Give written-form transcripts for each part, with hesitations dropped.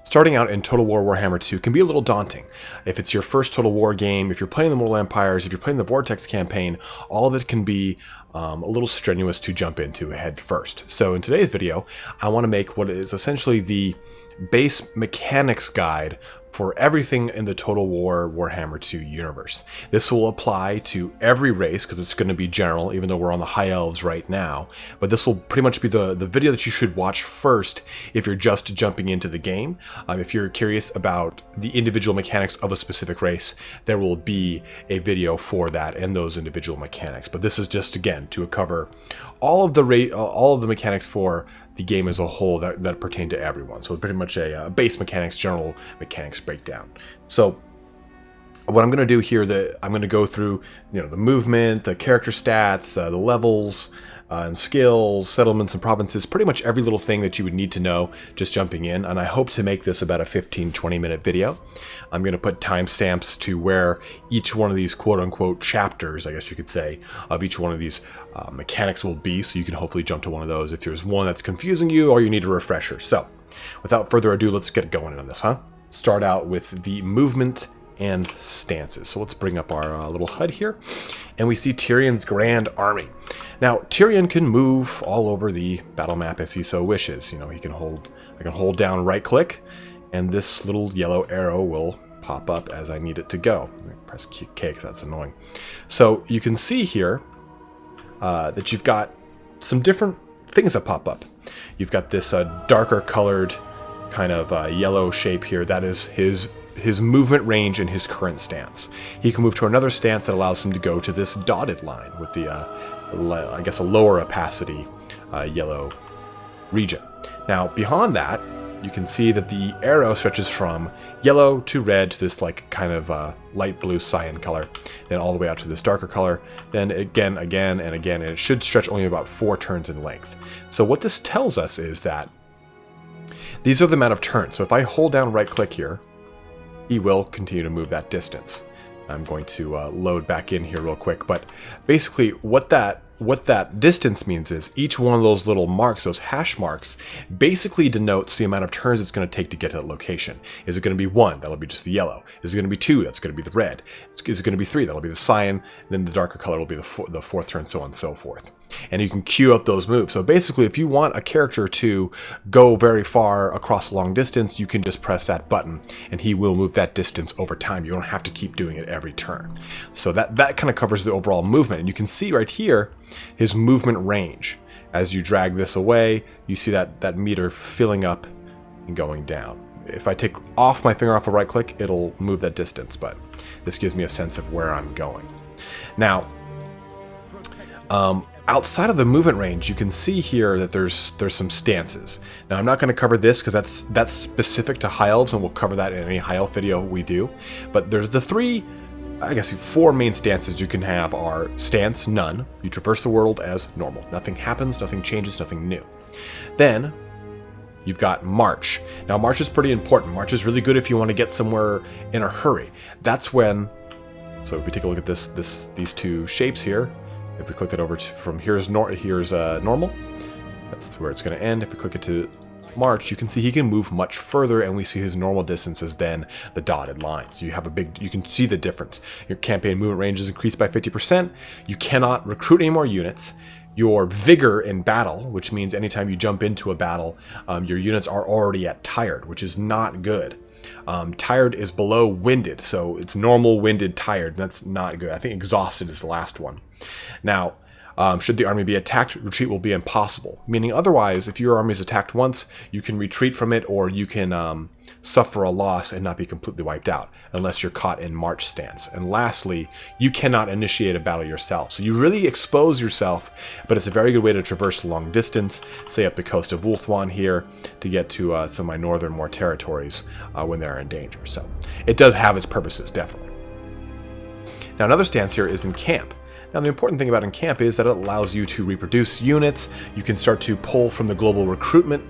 Starting out in Total War Warhammer 2 can be a little daunting. If it's your first Total War game, if you're playing the Mortal Empires, if you're playing the Vortex campaign, all of it can be a little strenuous to jump into head first. So in today's video, I want to make what is essentially the base mechanics guide for everything in the Total War Warhammer 2 universe. This will apply to every race because it's going to be general, even though we're on the High Elves right now. But this will pretty much be the video that you should watch first if you're just jumping into the game. If you're curious about the individual mechanics of a specific race, there will be a video for that and those individual mechanics. But this is just, again, to cover all of the mechanics for the game as a whole that pertain to everyone. So it's pretty much a base mechanics, general mechanics breakdown. So what I'm going to do here, I'm going to go through the movement, the character stats, the levels, and skills, settlements and provinces, pretty much every little thing that you would need to know just jumping in. And I hope to make this about a 15-20 minute video. I'm going to put timestamps to where each one of these quote-unquote chapters, I guess you could say, of each one of these mechanics will be, so you can hopefully jump to one of those if there's one that's confusing you or you need a refresher. So without further ado, let's get going on this, huh? Start out with the movement and stances. So let's bring up our little HUD here, and we see Tyrion's Grand Army. Now Tyrion can move all over the battle map as he so wishes. I can hold down right click, and this little yellow arrow will pop up as I need it to go. Let me press K because that's annoying. So you can see here that you've got some different things that pop up. You've got this darker colored kind of yellow shape here. That is his movement range in his current stance. He can move to another stance that allows him to go to this dotted line with the, I guess, a lower opacity yellow region. Now, beyond that, you can see that the arrow stretches from yellow to red to this like kind of light blue cyan color, then all the way out to this darker color, then again, and it should stretch only about 4 turns in length. So what this tells us is that these are the amount of turns. So if I hold down right click here, he will continue to move that distance. I'm going to load back in here real quick, but basically what that distance means is each one of those little marks, those hash marks, basically denotes the amount of turns it's going to take to get to that location. Is it going to be 1? That'll be just the yellow. Is it going to be 2? That's going to be the red. Is it going to be 3? That'll be the cyan. Then the darker color will be the 4th turn, so on and so forth. And you can queue up those moves. So basically, if you want a character to go very far across a long distance, you can just press that button and he will move that distance over time. You don't have to keep doing it every turn. So that kind of covers the overall movement. And you can see right here his movement range. As you drag this away, you see that meter filling up and going down. If I take off my finger off a right click, it'll move that distance, but this gives me a sense of where I'm going. Now, outside of the movement range, you can see here that there's some stances. Now, I'm not going to cover this because that's specific to High Elves, and we'll cover that in any High Elf video we do. But there's the 4 main stances you can have are stance none. You traverse the world as normal. Nothing happens, nothing changes, nothing new. Then you've got march. Now, march is pretty important. March is really good if you want to get somewhere in a hurry. That's when. So if we take a look at these two shapes here. If we click it over from here's normal, that's where it's going to end. If we click it to march, you can see he can move much further, and we see his normal distances than the dotted lines. You can see the difference. Your campaign movement range is increased by 50%. You cannot recruit any more units. Your vigor in battle, which means anytime you jump into a battle, your units are already at tired, which is not good. Tired is below winded, so it's normal, winded, tired, and that's not good. I think exhausted is the last one. Now, should the army be attacked, retreat will be impossible. Meaning otherwise, if your army is attacked once, you can retreat from it, or you can suffer a loss and not be completely wiped out, unless you're caught in march stance. And lastly, you cannot initiate a battle yourself. So you really expose yourself, but it's a very good way to traverse a long distance, say up the coast of Ulthuan here, to get to some of my northern territories when they're in danger. So it does have its purposes, definitely. Now, another stance here is in camp. Now, the important thing about in camp is that it allows you to reproduce units. You can start to pull from the global recruitment,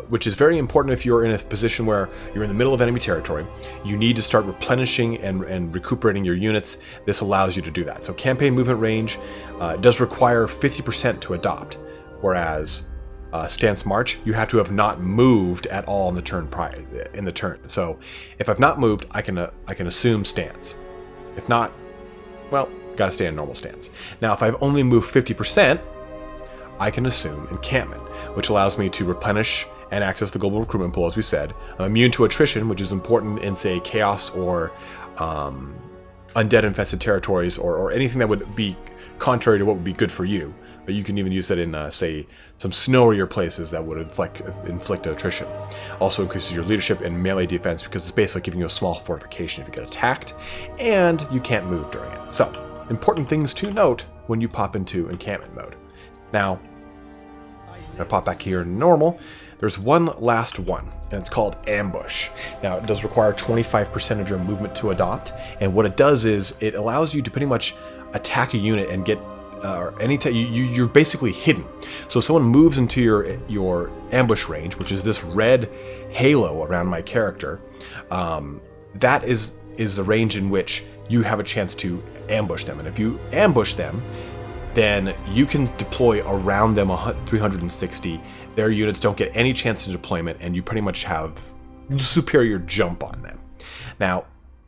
which is very important if you're in a position where you're in the middle of enemy territory. You need to start replenishing and recuperating your units. This allows you to do that. So campaign movement range does require 50% to adopt, whereas stance march, you have to have not moved at all in the turn So if I've not moved, I can assume stance. If not, well, gotta stay in normal stance. Now, if I've only moved 50%, I can assume encampment, which allows me to replenish and access the global recruitment pool, as we said. I'm immune to attrition, which is important in, say, chaos or undead infested territories, or anything that would be contrary to what would be good for you. But you can even use that in, say, some snowier places that would inflict attrition. Also increases your leadership and melee defense, because it's basically giving you a small fortification if you get attacked, and you can't move during it. So, important things to note when you pop into encampment mode. Now, I pop back here in normal. There's one last one, and it's called Ambush. Now, it does require 25% of your movement to adopt, and what it does is it allows you to pretty much attack a unit and get you're basically hidden. So if someone moves into your ambush range, which is this red halo around my character, that is the range in which you have a chance to ambush them. And if you ambush them, then you can deploy around them 360. Their units don't get any chance to deployment, and you pretty much have superior jump on them. Now,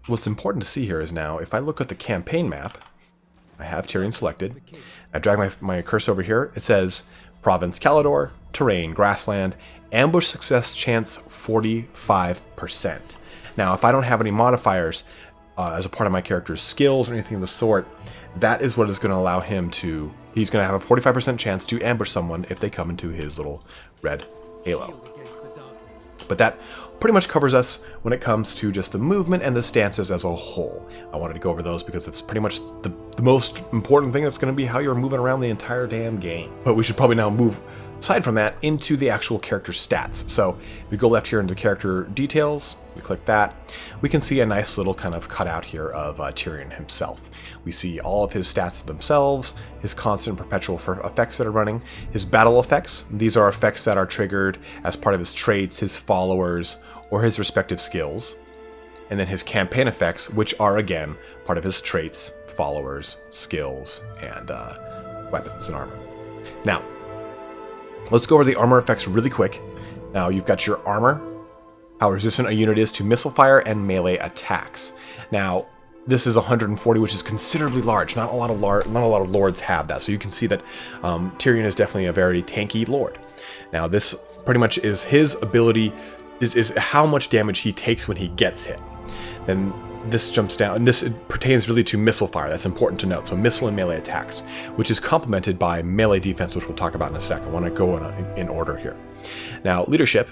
what's important to see here is now, if I look at the campaign map, I have Tyrion selected. I drag my cursor over here. It says Province Calidor, Terrain, Grassland, Ambush Success Chance 45%. Now, if I don't have any modifiers as a part of my character's skills or anything of the sort, that is what is going to allow him to... He's going to have a 45% chance to ambush someone if they come into his little red halo. But that pretty much covers us when it comes to just the movement and the stances as a whole. I wanted to go over those because it's pretty much the most important thing. That's going to be how you're moving around the entire damn game. But we should probably now move, aside from that, into the actual character stats. So if we go left here into character details, we click that, we can see a nice little kind of cutout here of Tyrion himself. We see all of his stats themselves, his constant perpetual effects that are running, his battle effects. These are effects that are triggered as part of his traits, his followers, or his respective skills. And then his campaign effects, which are again part of his traits, followers, skills, and weapons and armor. Now, let's go over the armor effects really quick. Now, you've got your armor, how resistant a unit is to missile fire and melee attacks. Now, this is 140, which is considerably large. Not a lot of lords have that, so you can see that Tyrion is definitely a very tanky lord. Now, this pretty much is his ability, is how much damage he takes when he gets hit. And this jumps down, and this pertains really to missile fire. That's important to note. So missile and melee attacks, which is complemented by melee defense, which we'll talk about in a second. I want to go in order here. Now, leadership.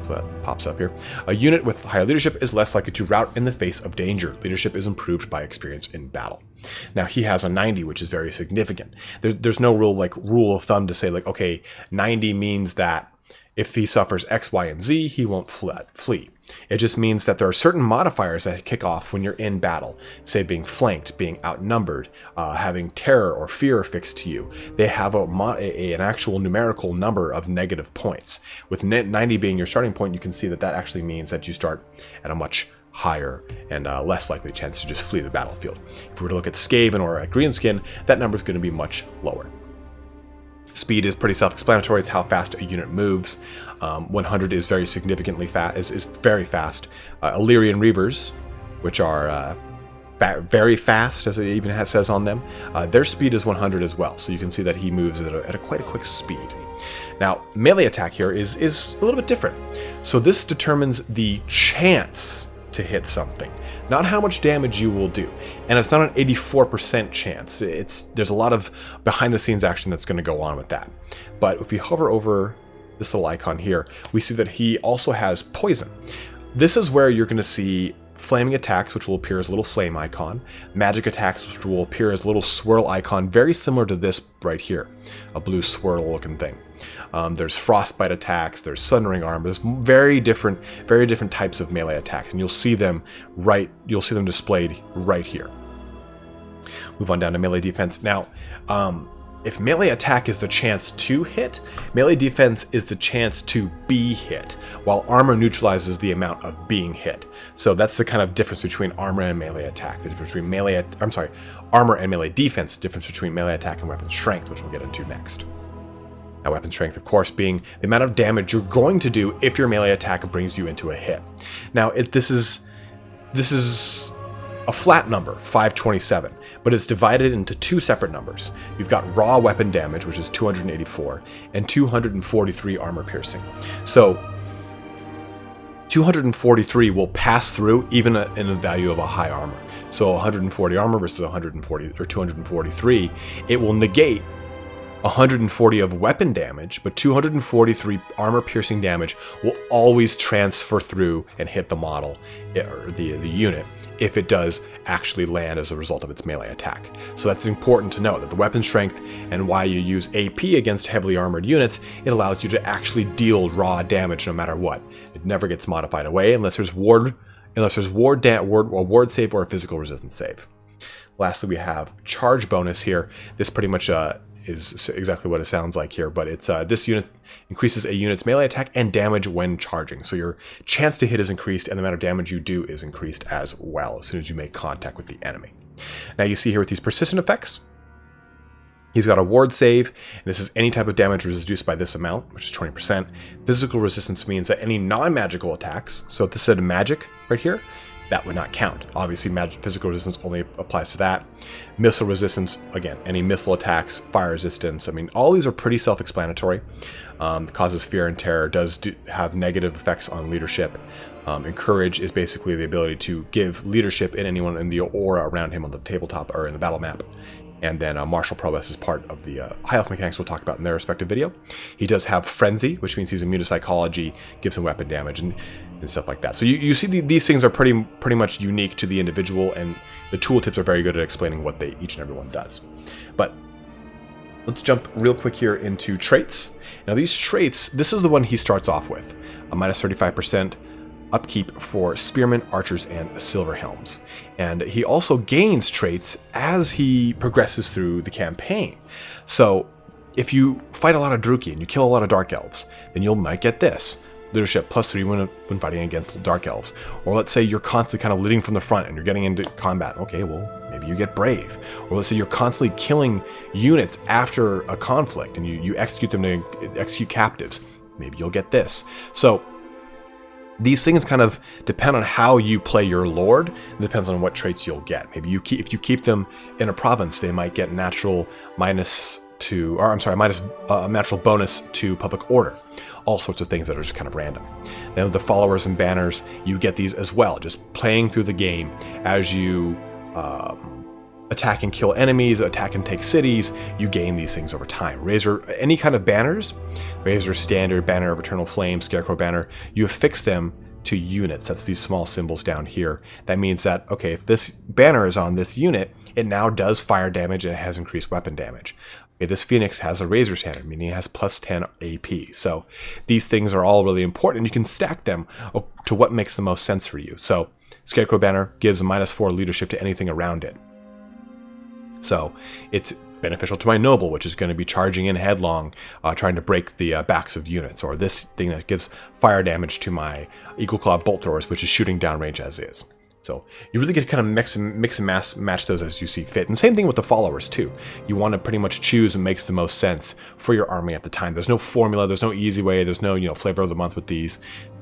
So that pops up here. A unit with higher leadership is less likely to rout in the face of danger. Leadership is improved by experience in battle. Now, he has a 90, which is very significant. There's no real rule of thumb to say okay, 90 means that if he suffers X, Y, and Z, he won't flee. It just means that there are certain modifiers that kick off when you're in battle. Say being flanked, being outnumbered, having terror or fear affixed to you. They have an actual numerical number of negative points. With 90 being your starting point, you can see that actually means that you start at a much higher and less likely chance to just flee the battlefield. If we were to look at Skaven or at Greenskin, that number is going to be much lower. Speed is pretty self-explanatory. It's how fast a unit moves. 100 is very significantly fast. Is very fast. Illyrian Reavers, which are very fast, as it even says on them, their speed is 100 as well. So you can see that he moves at quite a quick speed. Now, melee attack here is a little bit different. So this determines the chance to hit something, not how much damage you will do. And it's not an 84% chance. There's a lot of behind the scenes action that's going to go on with that. But if we hover over this little icon here, we see that he also has poison. This is where you're going to see flaming attacks, which will appear as a little flame icon, magic attacks, which will appear as a little swirl icon, very similar to this right here, a blue swirl looking thing. There's frostbite attacks, there's sundering arm, there's very different types of melee attacks, and you'll see them displayed right here. Move on down to melee defense. Now, if melee attack is the chance to hit, melee defense is the chance to be hit, while armor neutralizes the amount of being hit. So that's the kind of difference between armor and melee attack. The difference between armor and melee defense, the difference between melee attack and weapon strength, which we'll get into next. Now, weapon strength, of course, being the amount of damage you're going to do if your melee attack brings you into a hit. Now, this is a flat number, 527, but it's divided into two separate numbers. You've got raw weapon damage, which is 284, and 243 armor piercing. So 243 will pass through even in the value of a high armor. So 140 armor versus 140 or 243, it will negate 140 of weapon damage, but 243 armor piercing damage will always transfer through and hit the model or the unit if it does actually land as a result of its melee attack. So that's important to know, that the weapon strength and why you use AP against heavily armored units, it allows you to actually deal raw damage no matter what. It never gets modified away unless there's ward save or a physical resistance save. Lastly, we have charge bonus here. This pretty much is exactly what it sounds like here, but it's this unit increases a unit's melee attack and damage when charging. So your chance to hit is increased, and the amount of damage you do is increased as well as soon as you make contact with the enemy. Now you see here with these persistent effects, he's got a ward save, and this is any type of damage reduced by this amount, which is 20%. Physical resistance means that any non-magical attacks, so if this said magic right here, that would not count. Obviously, physical resistance only applies to that. Missile resistance, again, any missile attacks, fire resistance. I mean, all these are pretty self-explanatory. Causes fear and terror, does have negative effects on leadership. Encourage is basically the ability to give leadership in anyone in the aura around him on the tabletop or in the battle map. And then martial prowess is part of the high elf mechanics we'll talk about in their respective video. He does have frenzy, which means he's immune to psychology, gives him weapon damage and stuff like that. So you see these things are pretty much unique to the individual, and the tooltips are very good at explaining what each and every one does. But let's jump real quick here into traits. Now these traits, this is the one he starts off with, a minus 35% upkeep for spearmen, archers, and silver helms. And he also gains traits as he progresses through the campaign. So if you fight a lot of Druki and you kill a lot of dark elves, then you might get this. Leadership +3 when fighting against dark elves. Or let's say you're constantly kind of leading from the front and you're getting into combat. Okay, well, maybe you get brave. Or let's say you're constantly killing units after a conflict and you execute them to execute captives. Maybe you'll get this. So these things kind of depend on how you play your lord. It depends on what traits you'll get. Maybe if you keep them in a province, they might get natural natural bonus to public order. All sorts of things that are just kind of random. Then with the followers and banners, you get these as well. Just playing through the game as you attack and kill enemies, attack and take cities, you gain these things over time. Razor, any kind of banners, Razor Standard, Banner of Eternal Flame, Scarecrow Banner, you affix them to units. That's these small symbols down here. That means that, okay, if this banner is on this unit, it now does fire damage and it has increased weapon damage. Okay, this Phoenix has a Razor Standard, meaning it has +10 AP. So these things are all really important. You can stack them to what makes the most sense for you. So Scarecrow Banner gives a -4 leadership to anything around it. So it's beneficial to my noble, which is going to be charging in headlong, trying to break the backs of units. Or this thing that gives fire damage to my Eagle Claw bolt throwers, which is shooting downrange as is. So you really get to kind of mix and match those as you see fit. And same thing with the followers too. You want to pretty much choose what makes the most sense for your army at the time. There's no formula, there's no easy way, there's no flavor of the month with these.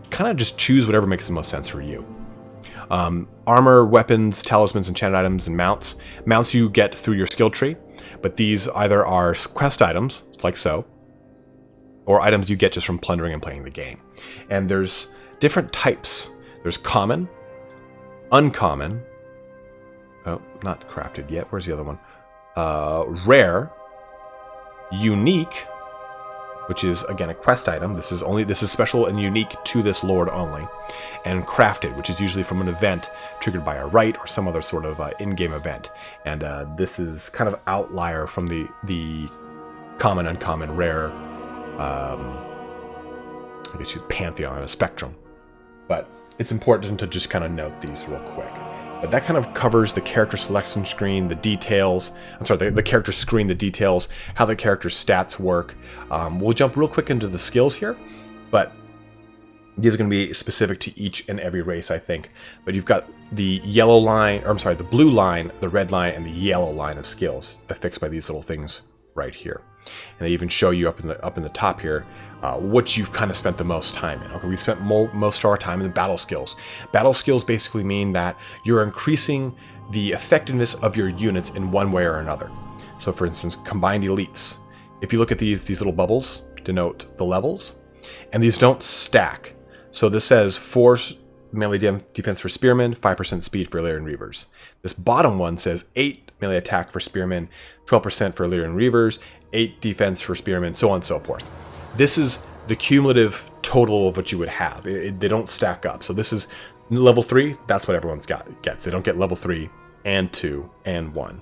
Kind of just choose whatever makes the most sense for you. Armor, weapons, talismans, enchanted items, and mounts. Mounts you get through your skill tree, but these either are quest items, like so, or items you get just from plundering and playing the game. And there's different types. There's common, uncommon, oh, not crafted yet, where's the other one? Rare, unique, which is again a quest item. This is special and unique to this lord only, and crafted, which is usually from an event triggered by a rite or some other sort of in-game event. And this is kind of outlier from the common, uncommon, rare, I guess you pantheon and a spectrum. But it's important to just kind of note these real quick. But that kind of covers the character selection screen, the details. I'm sorry, the character screen, the details, how the character's stats work. We'll jump real quick into the skills here, but these are going to be specific to each and every race, I think. But you've got the yellow line, or I'm sorry, the blue line, the red line, and the yellow line of skills affixed by these little things right here. And they even show you up in the top here what you've kind of spent the most time in. Okay, we spent most of our time in battle skills. Battle skills basically mean that you're increasing the effectiveness of your units in one way or another. So for instance, combined elites. If you look at these little bubbles denote the levels, and these don't stack. So this says 4 melee defense for spearmen, 5% speed for Illyrian Reavers. This bottom one says 8 melee attack for spearmen, 12% for Illyrian Reavers, 8 defense for spearmen, so on and so forth. This is the cumulative total of what you would have. They don't stack up. So this is level 3, that's what everyone's gets. They don't get level 3 and 2 and 1.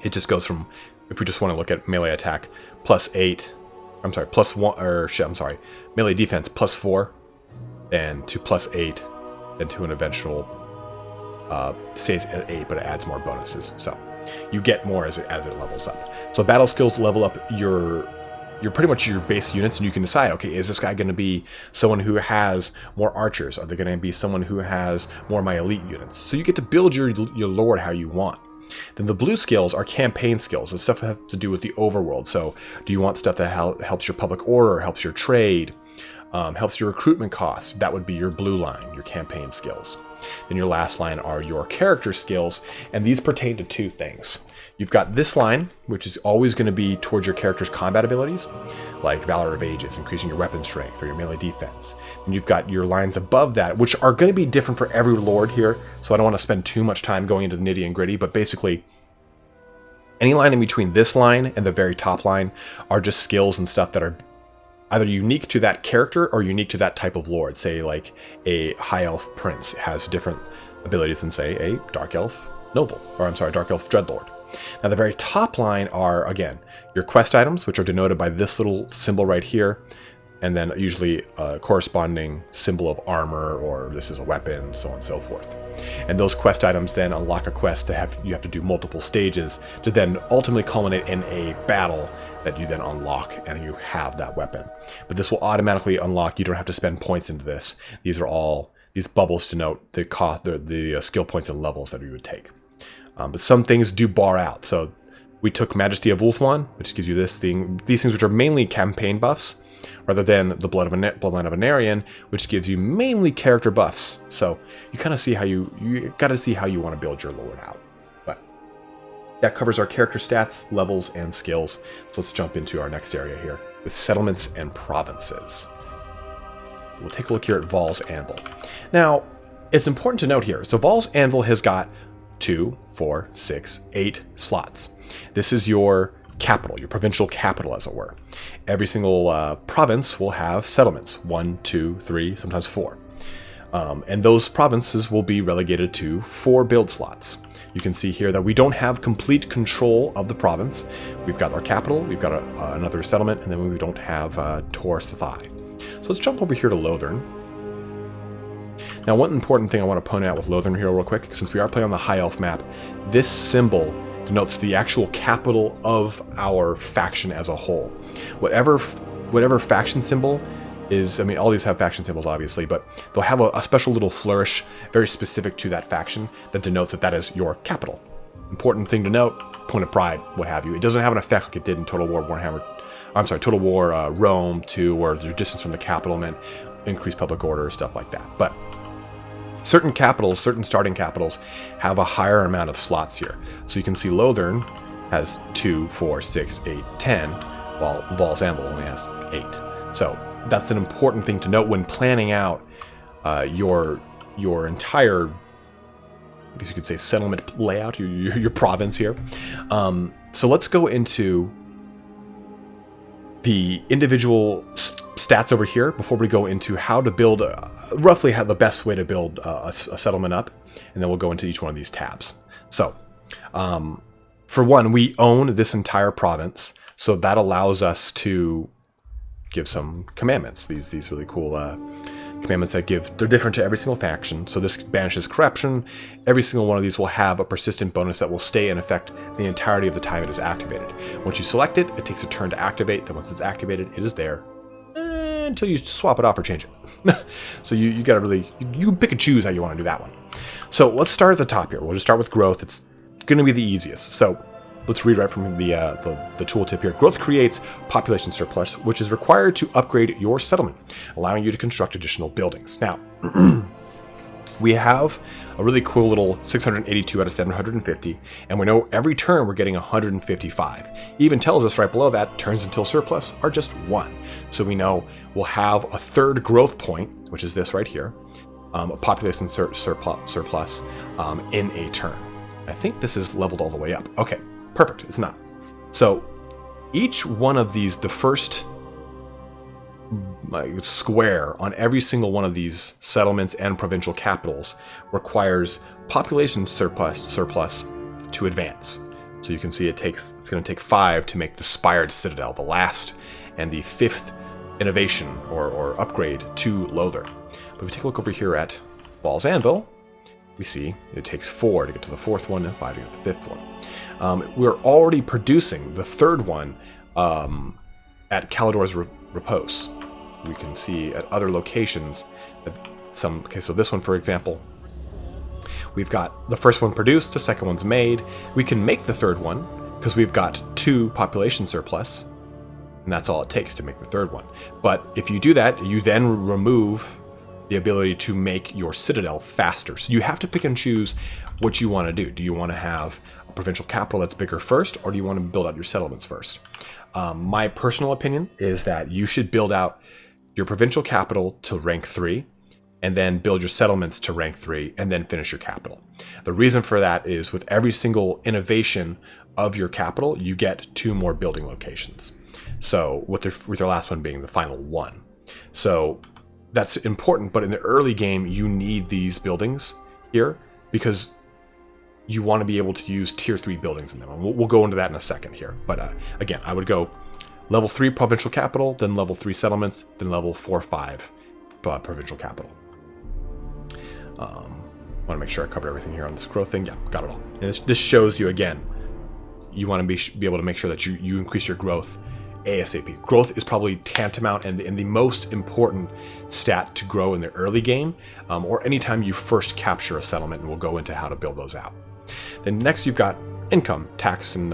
It just goes from, if we just want to look at melee attack, +8, I'm sorry, +1, or I'm sorry, melee defense +4, then to +8, then to an eventual, stays at 8, but it adds more bonuses. So you get more as it levels up. So battle skills level up your pretty much your base units, and you can decide, okay, is this guy going to be someone who has more archers? Are they going to be someone who has more of my elite units? So you get to build your lord how you want. Then the blue skills are campaign skills. It's stuff that has to do with the overworld. So do you want stuff that helps your public order, helps your trade, helps your recruitment costs? That would be your blue line, your campaign skills. Then your last line are your character skills, and these pertain to 2 things. You've got this line, which is always going to be towards your character's combat abilities, like Valor of Ages, increasing your weapon strength or your melee defense. And you've got your lines above that, which are going to be different for every lord here, so I don't want to spend too much time going into the nitty and gritty, but basically, any line in between this line and the very top line are just skills and stuff that are either unique to that character or unique to that type of lord. Say, like, a High Elf Prince has different abilities than, say, a Dark Elf Noble, or I'm sorry, Dark Elf Dreadlord. Now, the very top line are, again, your quest items, which are denoted by this little symbol right here, and then usually a corresponding symbol of armor, or this is a weapon, so on and so forth. And those quest items then unlock a quest that you have to do multiple stages to then ultimately culminate in a battle that you then unlock, and you have that weapon. But this will automatically unlock. You don't have to spend points into this. These are all, these bubbles denote the cost, the skill points and levels that you would take. But some things do bar out. So we took Majesty of Ulthuan, which gives you these things which are mainly campaign buffs, rather than the Bloodline of Anarian, which gives you mainly character buffs. So you kind of see how you got to see how you want to build your lord out. But that covers our character stats, levels, and skills. So let's jump into our next area here with settlements and provinces. We'll take a look here at Val's Anvil. Now, it's important to note here. So Val's Anvil has got 2, 4, 6, 8 slots. This is your capital, your provincial capital, as it were. Every single province will have settlements, 1, 2, 3, sometimes 4. And those provinces will be relegated to 4 build slots. You can see here that we don't have complete control of the province. We've got our capital, we've got another settlement, and then we don't have Taurus Thai. So let's jump over here to Lothern. Now, one important thing I want to point out with Lothern here real quick, since we are playing on the High Elf map, this symbol denotes the actual capital of our faction as a whole. Whatever faction symbol is, I mean, all these have faction symbols, obviously, but they'll have a special little flourish very specific to that faction that denotes that that is your capital. Important thing to note, point of pride, what have you. It doesn't have an effect like it did in Total War Warhammer, I'm sorry, Total War Rome 2, where your distance from the capital meant increased public order, stuff like that. But certain capitals, certain starting capitals, have a higher amount of slots here. So you can see Lothern has 2, 4, 6, 8, 10, while Val's Anvil only has 8. So that's an important thing to note when planning out your entire, I guess you could say, settlement layout, your province here. So let's go into the individual stats over here before we go into how to build, roughly how the best way to build a settlement up, and then we'll go into each one of these tabs. So, for one, we own this entire province, so that allows us to give some commandments. These really cool commandments that they're different to every single faction. So this banishes corruption. Every single one of these will have a persistent bonus that will stay in effect the entirety of the time it is activated. Once you select it, it takes a turn to activate. Then once it's activated, it is there until you swap it off or change it. So you got to really, you can pick and choose how you want to do that one. So let's start at the top here. We'll just start with growth. It's going to be the easiest. So let's read right from the tooltip here. Growth creates population surplus, which is required to upgrade your settlement, allowing you to construct additional buildings. Now, we have a really cool little 682 out of 750, and we know every turn we're getting 155. It even tells us right below that turns until surplus are just 1. So we know we'll have a third growth point, which is this right here, a population surplus in a turn. I think this is leveled all the way up. Okay, perfect. It's not. So each one of these, the first square on every single one of these settlements and provincial capitals requires population surplus to advance. So you can see it's going to take 5 to make the Spired Citadel, the last and the 5th innovation or upgrade to Lothar. But if we take a look over here at Baal's Anvil, we see it takes 4 to get to the 4th one and 5 to get to the 5th one. We're already producing the 3rd one at Calidor's Repose. We can see at other locations that so this one, for example, we've got the first one produced, the second one's made. We can make the 3rd one because we've got 2 population surplus, and that's all it takes to make the 3rd one. But if you do that, you then remove the ability to make your citadel faster. So you have to pick and choose what you want to do. Do you want to have a provincial capital that's bigger first, or do you want to build out your settlements first? My personal opinion is that you should build out your provincial capital to rank 3, and then build your settlements to rank 3, and then finish your capital. The reason for that is with every single innovation of your capital, you get 2 more building locations. So with their last one being the final one. So that's important, but in the early game, you need these buildings here because you want to be able to use tier 3 buildings in them. And we'll go into that in a second here. But again, I would go level 3 provincial capital, then level 3 settlements, then level 4-5 provincial capital. Want to make sure I covered everything here on this growth thing. Yeah, got it all. And this shows you again, you want to be able to make sure that you increase your growth ASAP. Growth is probably tantamount and the most important stat to grow in the early game, or anytime you first capture a settlement, and we'll go into how to build those out. Then next you've got income, tax, and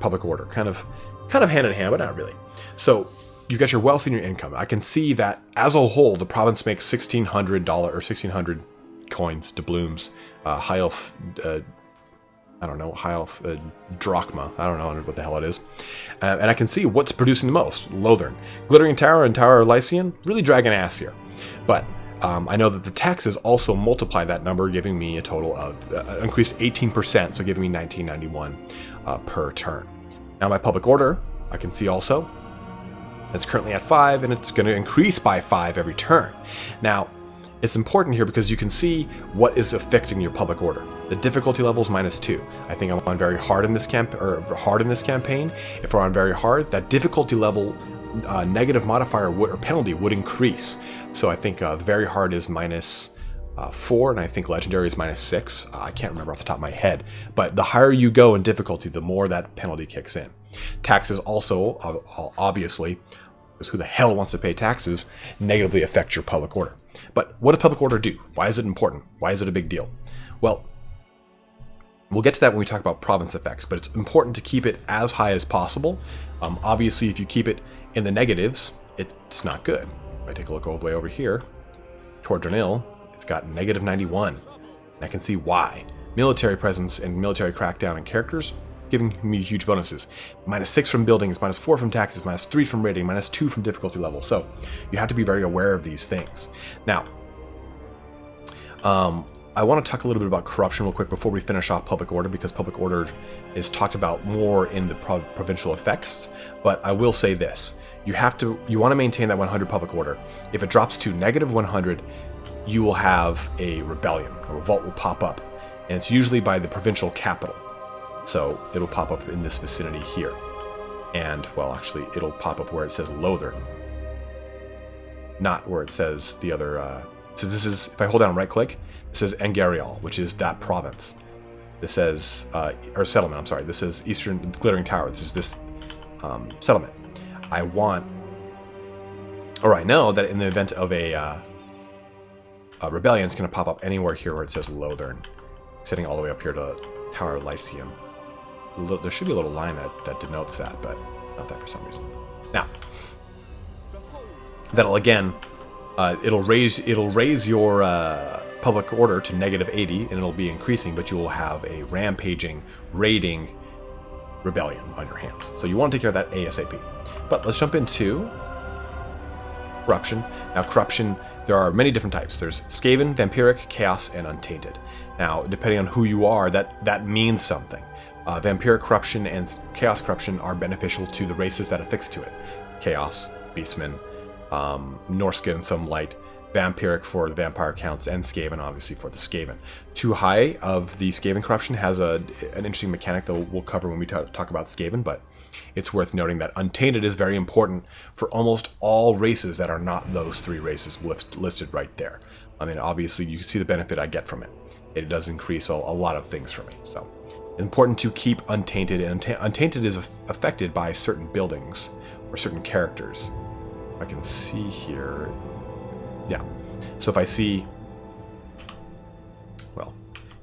public order. Kind of hand in hand, but not really. So you've got your wealth and your income. I can see that as a whole, the province makes $1,600 or 1,600 coins, doubloons, high elf, high elf drachma. I don't know what the hell it is. And I can see what's producing the most. Lothar, Glittering Tower, and Tower Lycian, really dragging ass here. But I know that the taxes also multiply that number, giving me a total of increased 18%, so giving me 1991 per turn. Now my public order, I can see also, it's currently at 5, and it's going to increase by 5 every turn. Now, it's important here because you can see what is affecting your public order. The difficulty level is -2. I think I'm on very hard in this campaign. If we're on very hard, that difficulty level negative modifier or penalty would increase. So I think very hard is -4, and I think legendary is -6. I can't remember off the top of my head, but the higher you go in difficulty, the more that penalty kicks in. Taxes also, obviously, because who the hell wants to pay taxes, negatively affect your public order. But what does public order do? Why is it important? Why is it a big deal? Well, we'll get to that when we talk about province effects, but it's important to keep it as high as possible. Obviously, if you keep it in the negatives, it's not good. If I take a look all the way over here, toward Dranil, it's got -91. And I can see why. Military presence and military crackdown and characters giving me huge bonuses. -6 from buildings, -4 from taxes, -3 from rating, -2 from difficulty level. So you have to be very aware of these things. Now, I want to talk a little bit about corruption real quick before we finish off public order, because public order is talked about more in the provincial effects. But I will say this: you want to maintain that 100 public order. If it drops to -100, you will have a rebellion. A revolt will pop up, and it's usually by the provincial capital. So it'll pop up in this vicinity here. And, well, actually, it'll pop up where it says Lothar, not where it says the other. So this is, if I hold down right click, it says Engarial, which is that province. This says, or settlement, I'm sorry. This is Eastern Glittering Tower. This is this settlement. I know that in the event of a rebellion, it's going to pop up anywhere here where it says Lothar, sitting all the way up here to Tower Lycium. there should be a little line that denotes that, but not that for some reason. Now, that'll again, it'll raise your public order to -80, and it'll be increasing, but you will have a rampaging, raiding rebellion on your hands. So you want to take care of that ASAP. But let's jump into corruption. Now, corruption, there are many different types. There's Skaven, Vampiric, Chaos, and Untainted. Now, depending on who you are, that means something. Vampiric corruption and Chaos corruption are beneficial to the races that affix to it. Chaos, Beastmen, Norskin, some light, Vampiric for the vampire counts, and Skaven obviously for the Skaven. Too high of the Skaven corruption has an interesting mechanic that we'll cover when we talk about Skaven, but it's worth noting that Untainted is very important for almost all races that are not those three races listed right there. I mean, obviously you can see the benefit I get from it. It does increase a lot of things for me. So important to keep Untainted, and Untainted is affected by certain buildings or certain characters. I can see here. Yeah. So if I see, well,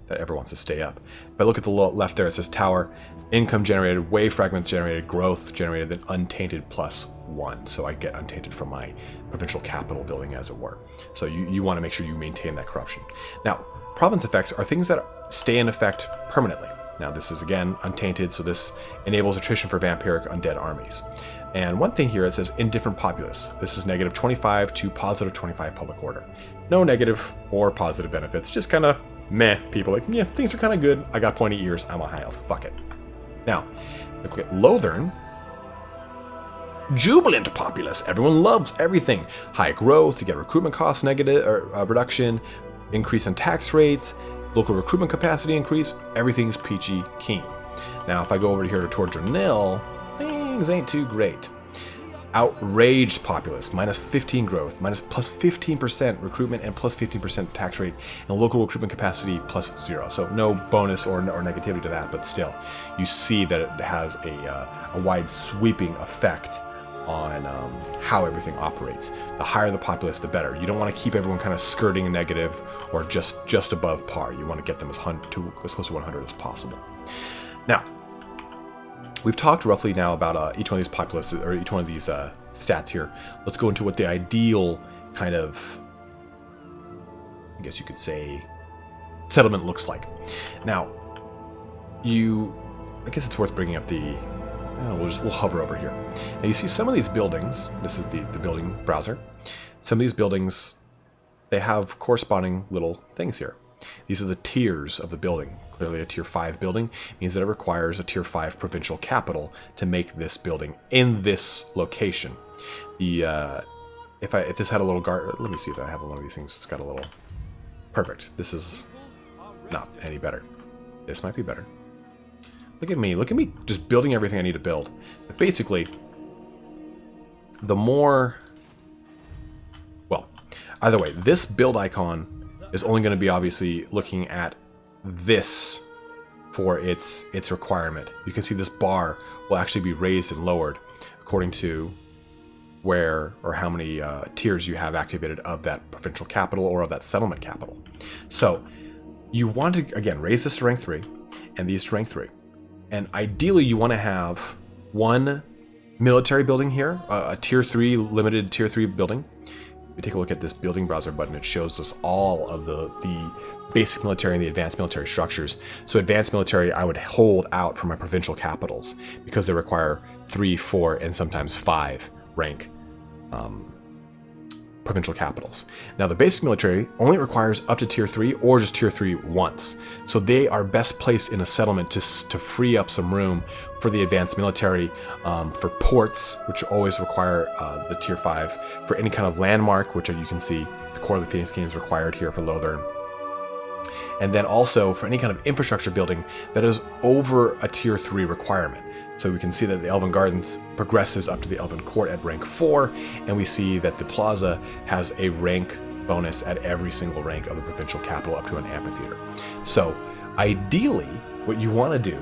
that ever wants to stay up. If I look at the left there, it says tower, income generated, wave fragments generated, growth generated, then Untainted +1. So I get Untainted from my provincial capital building, as it were. So you want to make sure you maintain that corruption. Now, province effects are things that stay in effect permanently. Now, this is, again, Untainted, so this enables attrition for vampiric undead armies. And one thing here, it says indifferent populace. This is -25 to +25 public order. No negative or positive benefits, just kind of meh. People like, yeah, things are kind of good. I got pointy ears. I'm a high elf. Fuck it. Now, look at Lothern. Jubilant populace. Everyone loves everything. High growth. You get recruitment costs negative or reduction. Increase in tax rates. Local recruitment capacity increase. Everything's peachy keen. Now, if I go over here to Torture Nil, things ain't too great. Outraged populace, -15 growth, +15% recruitment, and +15% tax rate, and local recruitment capacity +0. So no bonus or negativity to that, but still, you see that it has a wide sweeping effect on how everything operates. The higher the populace, the better. You don't want to keep everyone kind of skirting a negative or just above par. You want to get them as close to 100 as possible. Now, we've talked roughly now about each one of these populaces, or each one of these stats here. Let's go into what the ideal kind of, I guess you could say, settlement looks like. Now, I guess it's worth bringing up the, we'll hover over here. Now you see some of these buildings, this is the building browser. Some of these buildings, they have corresponding little things here. These are the tiers of the building. Clearly a tier 5 building means that it requires a tier 5 provincial capital to make this building in this location. If this had a little guard, let me see if I have one of these things. It's got a little, perfect. This is not any better. This might be better. Look at me just building everything I need to build. But basically, the more, well, either way, this build icon is only going to be obviously looking at this for its requirement. You can see this bar will actually be raised and lowered according to where or how many tiers you have activated of that provincial capital or of that settlement capital. So you want to, again, raise this to rank 3 and these to rank 3. And ideally you want to have one military building here, a tier 3, limited tier 3 building. If we take a look at this building browser button, it shows us all of the basic military and the advanced military structures. So advanced military I would hold out for my provincial capitals because they require 3, 4, and sometimes 5 rank provincial capitals. Now the basic military only requires up to tier 3 or just tier 3 once. So they are best placed in a settlement to free up some room for the advanced military, for ports, which always require the tier 5, for any kind of landmark, which you can see the Core of the Phoenix King is required here for Lothern. And then also for any kind of infrastructure building that is over a tier 3 requirement. So we can see that the Elven Gardens progresses up to the Elven Court at rank 4, and we see that the Plaza has a rank bonus at every single rank of the provincial capital up to an amphitheater. So ideally, what you want to do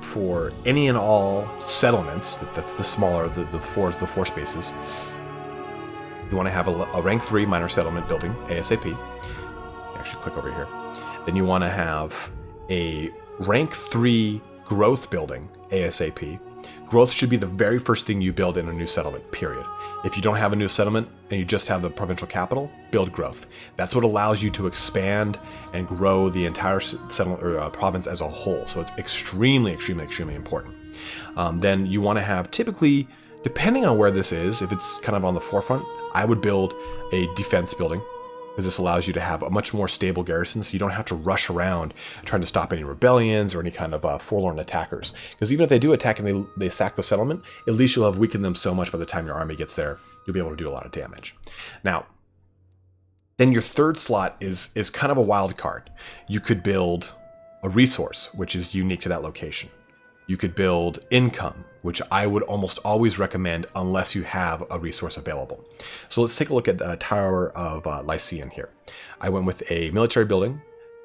for any and all settlements, that's the smaller, the four spaces, you want to have a rank 3 minor settlement building ASAP. Actually click over here. Then you want to have a rank 3 growth building ASAP. Growth should be the very first thing you build in a new settlement, period. If you don't have a new settlement and you just have the provincial capital, build growth. That's what allows you to expand and grow the entire settlement or province as a whole. So it's extremely, extremely, extremely important. Then you want to have, typically, depending on where this is, if it's kind of on the forefront, I would build a defense building, because this allows you to have a much more stable garrison, so you don't have to rush around trying to stop any rebellions or any kind of forlorn attackers. Because even if they do attack and they sack the settlement, at least you'll have weakened them so much by the time your army gets there, you'll be able to do a lot of damage. Now, then your third slot is kind of a wild card. You could build a resource, which is unique to that location. You could build income, which I would almost always recommend unless you have a resource available. So let's take a look at Tower of Lycian here. I went with a military building.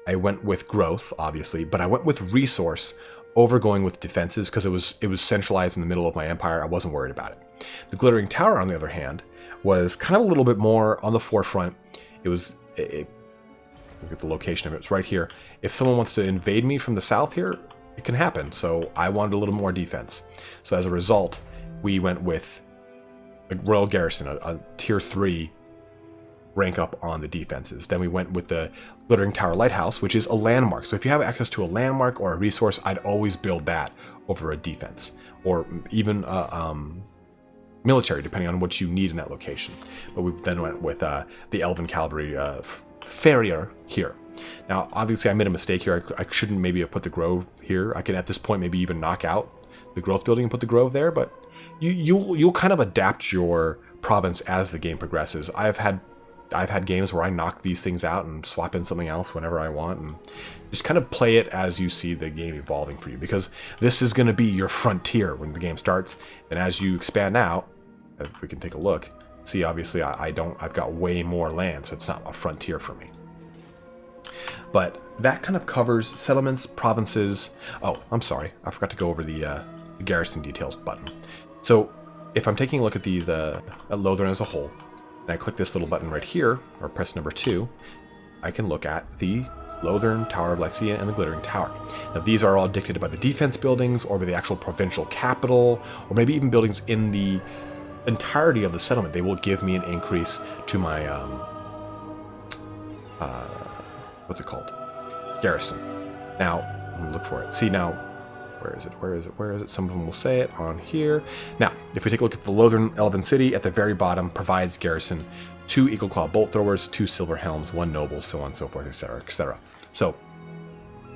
I went with growth, obviously, but I went with resource over going with defenses because it was centralized in the middle of my empire. I wasn't worried about it. The Glittering Tower, on the other hand, was kind of a little bit more on the forefront. Look at the location of it. It's right here. If someone wants to invade me from the south here, it can happen, so I wanted a little more defense. So as a result, we went with a Royal Garrison, a tier 3 rank up on the defenses. Then we went with the Glittering Tower Lighthouse, which is a landmark. So if you have access to a landmark or a resource, I'd always build that over a defense, or even military, depending on what you need in that location. But we then went with the Elven Cavalry Farrier here. Now, obviously, I made a mistake here. I shouldn't maybe have put the Grove here. I can, at this point, maybe even knock out the growth building and put the Grove there, but you'll kind of adapt your province as the game progresses. I've had games where I knock these things out and swap in something else whenever I want, and just kind of play it as you see the game evolving for you, because this is going to be your frontier when the game starts, and as you expand out, if we can take a look, see, obviously, I've got way more land, so it's not a frontier for me. But that kind of covers settlements, provinces. Oh, I'm sorry. I forgot to go over the garrison details button. So if I'm taking a look at these, at Lothern as a whole, and I click this little button right here, or press number 2, I can look at the Lothern, Tower of Lycia, and the Glittering Tower. Now these are all dictated by the defense buildings, or by the actual provincial capital, or maybe even buildings in the entirety of the settlement. They will give me an increase to my what's it called? Garrison. Now, let me look for it. See now, where is it? Where is it? Where is it? Some of them will say it on here. Now, if we take a look at the Lothern Elven City, at the very bottom, provides garrison 2 Eagle Claw Bolt Throwers, 2 Silver Helms, 1 Noble, so on and so forth, etc., etc. So,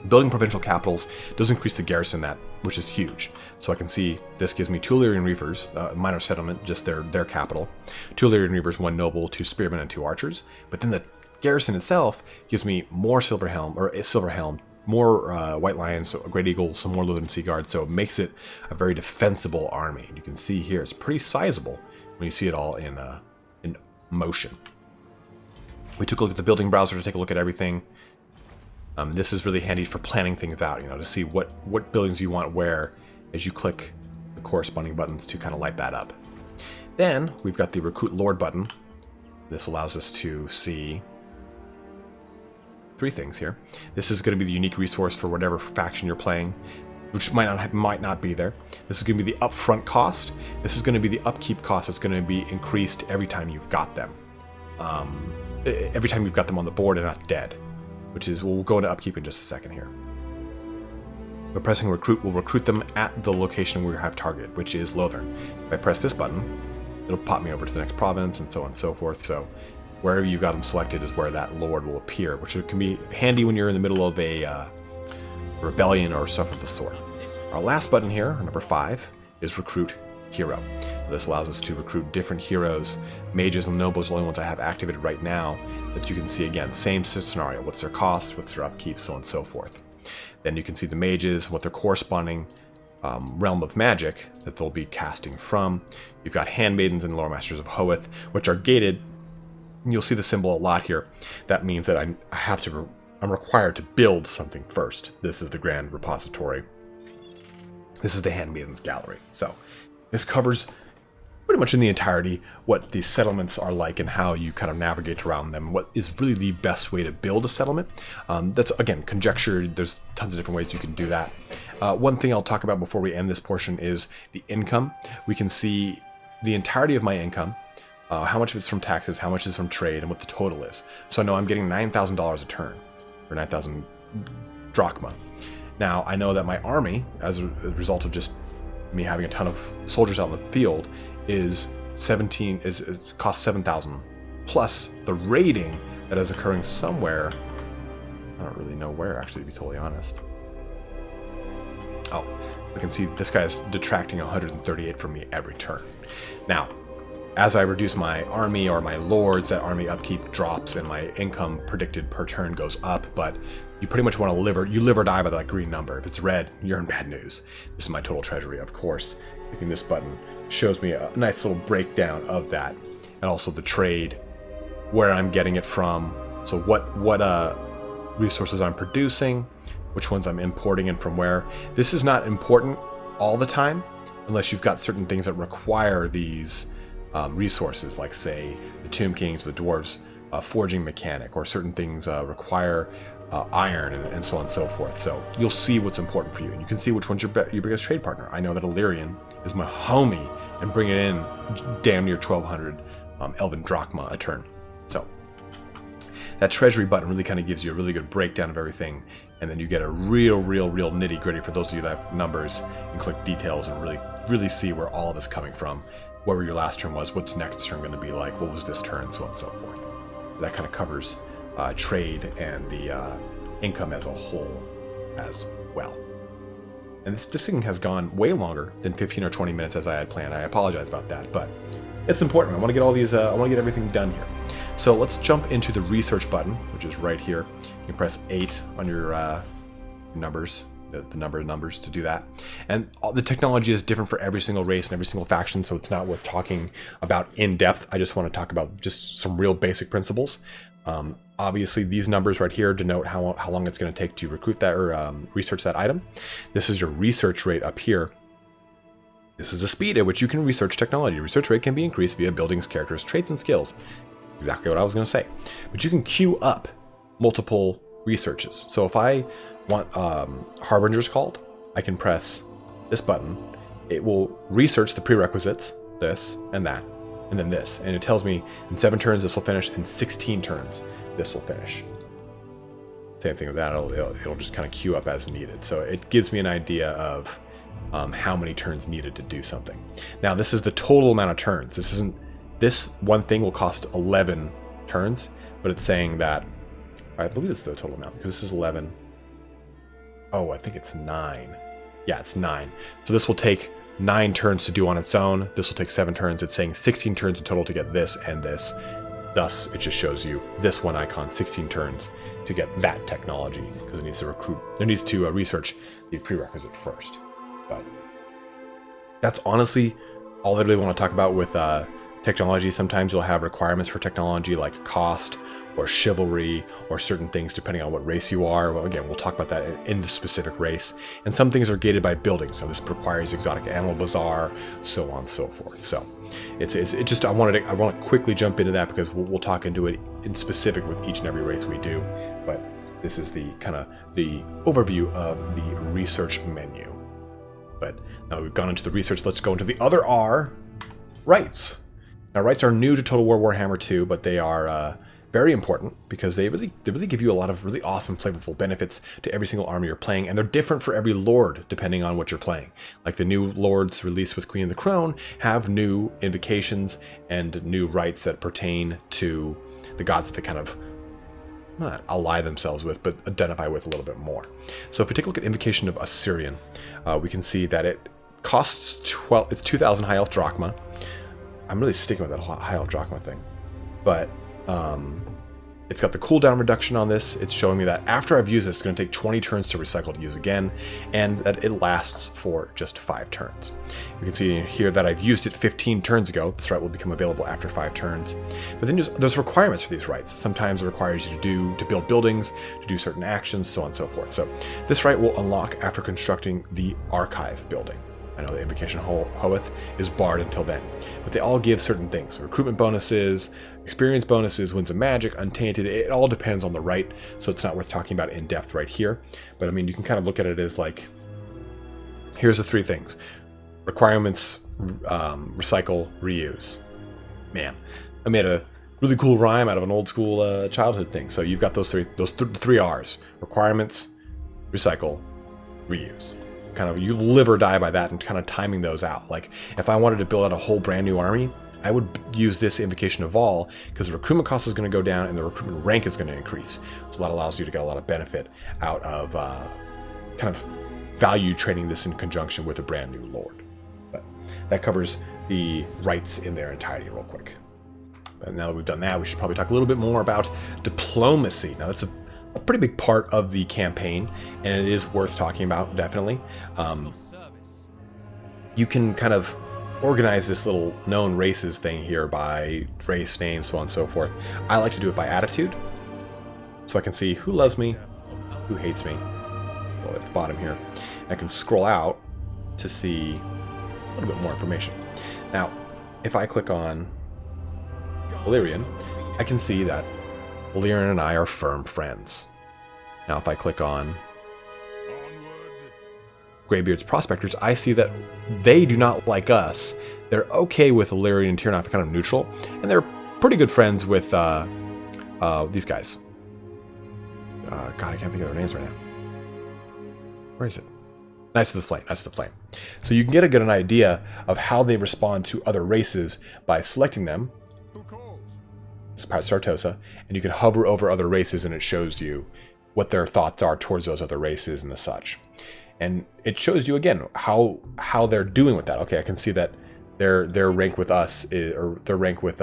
building provincial capitals does increase the garrison that, which is huge. So I can see this gives me 2 Illyrian Reavers, minor settlement, just their capital, 2 Illyrian Reavers, 1 Noble, 2 Spearmen, and 2 Archers. But then the garrison itself gives me more Silver Helm, or a Silver Helm, more White Lions, so a Great Eagle, some more Lothern Sea Guard, so it makes it a very defensible army. And you can see here, it's pretty sizable when you see it all in motion. We took a look at the building browser to take a look at everything. This is really handy for planning things out, to see what buildings you want where as you click the corresponding buttons to kind of light that up. Then we've got the Recruit Lord button. This allows us to see 3 things here. This is going to be the unique resource for whatever faction you're playing, which might not be there. This is going to be the upfront cost. This is going to be the upkeep cost. It's going to be increased every time you've got them. Every time you've got them on the board and not dead, which is, we'll go into upkeep in just a second here. But pressing recruit will recruit them at the location we have targeted, which is Lothern. If I press this button, it'll pop me over to the next province and so on and so forth. So wherever you've got them selected is where that lord will appear, which can be handy when you're in the middle of a rebellion or stuff of the sort. Our last button here, number 5, is Recruit Hero. This allows us to recruit different heroes. Mages and nobles are the only ones I have activated right now, that you can see again, same scenario. What's their cost, what's their upkeep, so on and so forth. Then you can see the mages, what their corresponding realm of magic that they'll be casting from. You've got Handmaidens and Lore Masters of Hoeth, which are gated. You'll see the symbol a lot here. That means that I'm required to build something first. This is the Grand Repository. This is the Handmaidens Gallery. So this covers pretty much in the entirety what these settlements are like and how you kind of navigate around them, what is really the best way to build a settlement. That's, again, conjecture. There's tons of different ways you can do that. One thing I'll talk about before we end this portion is the income. We can see the entirety of my income, how much of it's from taxes, how much is from trade, and what the total is. So I know I'm getting $9,000 a turn, or 9,000 drachma. Now, I know that my army, as a result of just me having a ton of soldiers out in the field, costs 7,000, plus the raiding that is occurring somewhere. I don't really know where, actually, to be totally honest. Oh, we can see this guy's detracting 138 from me every turn. Now, as I reduce my army or my lords, that army upkeep drops and my income predicted per turn goes up, but you pretty much want to live or die by that green number. If it's red, you're in bad news. This is my total treasury, of course. Clicking this button shows me a nice little breakdown of that, and also the trade, where I'm getting it from, so what resources I'm producing, which ones I'm importing and from where. This is not important all the time, unless you've got certain things that require these resources, like say the Tomb Kings, the dwarves, forging mechanic, or certain things require iron and so on and so forth. So you'll see what's important for you, and you can see which one's your biggest trade partner. I know that Illyrian is my homie and bringing in damn near 1,200 elven drachma a turn. So that treasury button really kind of gives you a really good breakdown of everything, and then you get a real nitty gritty for those of you that have numbers and click details and really see where all of this is coming from. Where your last turn was, what's next turn going to be like, what was this turn, so on and so forth. That kind of covers trade and the income as a whole as well. And this thing has gone way longer than 15 or 20 minutes as I had planned. I apologize about that, but it's important. I want to get all these, I want to get everything done here. So let's jump into the research button, which is right here. You can press 8 on your numbers. The number of numbers to do that, and the technology is different for every single race and every single faction, so it's not worth talking about in depth. I just want to talk about just some real basic principles. Obviously, these numbers right here denote how long it's going to take to recruit that or research that item. This is your research rate up here. This is the speed at which you can research technology. Research rate can be increased via buildings, characters, traits, and skills. Exactly what I was going to say. But you can queue up multiple researches. So if I want Harbinger's Called, I can press this button. It will research the prerequisites, this and that, and then this. And it tells me in 7 turns this will finish, in 16 turns this will finish. Same thing with that, it'll just kind of queue up as needed. So it gives me an idea of how many turns needed to do something. Now this is the total amount of turns. This one thing will cost 11 turns, but it's saying that, I believe it's the total amount, because this is 11. Oh, I think it's 9. Yeah, it's 9. So this will take 9 turns to do on its own. This will take 7 turns. It's saying 16 turns in total to get this and this. Thus, it just shows you this one icon, 16 turns to get that technology, because it needs to research the prerequisite first. But that's honestly all I really want to talk about with technology. Sometimes you'll have requirements for technology like cost or chivalry or certain things depending on what race you are. Well, again, we'll talk about that in the specific race. And some things are gated by buildings. So this requires exotic animal bazaar, so on and so forth. So I want to quickly jump into that because we'll talk into it in specific with each and every race we do. But this is the kind of the overview of the research menu. But now that we've gone into the research, let's go into the other R, rites. Now, rites are new to Total War Warhammer 2, but they are very important because they really give you a lot of really awesome, flavorful benefits to every single army you're playing, and they're different for every lord depending on what you're playing. Like the new lords released with Queen of the Crown have new invocations and new rites that pertain to the gods that they kind of not ally themselves with, but identify with a little bit more. So if we take a look at Invocation of Assyrian, we can see that it costs 2,000 high elf drachma. I'm really sticking with that high elf drachma thing, but it's got the cooldown reduction on this. It's showing me that after I've used this, it's going to take 20 turns to recycle to use again, and that it lasts for just 5 turns. You can see here that I've used it 15 turns ago. This right will become available after 5 turns. But then there's requirements for these rights. Sometimes it requires you to build buildings, to do certain actions, so on and so forth. So this right will unlock after constructing the archive building. I know the Invocation Hoeth is barred until then. But they all give certain things. Recruitment bonuses, experience bonuses, winds of magic, untainted. It all depends on the rite, so it's not worth talking about in depth right here. But I mean, you can kind of look at it as like, here's the 3 things. Requirements, recycle, reuse. Man, I made a really cool rhyme out of an old school childhood thing. So you've got those three R's: requirements, recycle, reuse. Kind of, you live or die by that, and kind of timing those out. Like if I wanted to build out a whole brand new army, I would use this Invocation of All, because the recruitment cost is going to go down and the recruitment rank is going to increase. So that allows you to get a lot of benefit out of kind of value trading this in conjunction with a brand new lord. But that covers the rights in their entirety real quick. But now that we've done that, we should probably talk a little bit more about diplomacy. Now that's a pretty big part of the campaign, and it is worth talking about, definitely. You can kind of organize this little known races thing here by race, name, so on and so forth. I like to do it by attitude, so I can see who loves me, who hates me. Well, at the bottom here, I can scroll out to see a little bit more information. Now, if I click on Valyrian, I can see that Valyrian and I are firm friends. Now, if I click on Greybeard's Prospectors, I see that they do not like us. They're okay with Valyrian and Tyrnoth, kind of neutral, and they're pretty good friends with these guys. God, I can't think of their names right now. Where is it? Knights of the Flame. Knights of the Flame. So you can get an idea of how they respond to other races by selecting them. This is part Sartosa, and you can hover over other races, and it shows you what their thoughts are towards those other races and the such. And it shows you again how they're doing with that. Okay, I can see that their rank with us is, or their rank with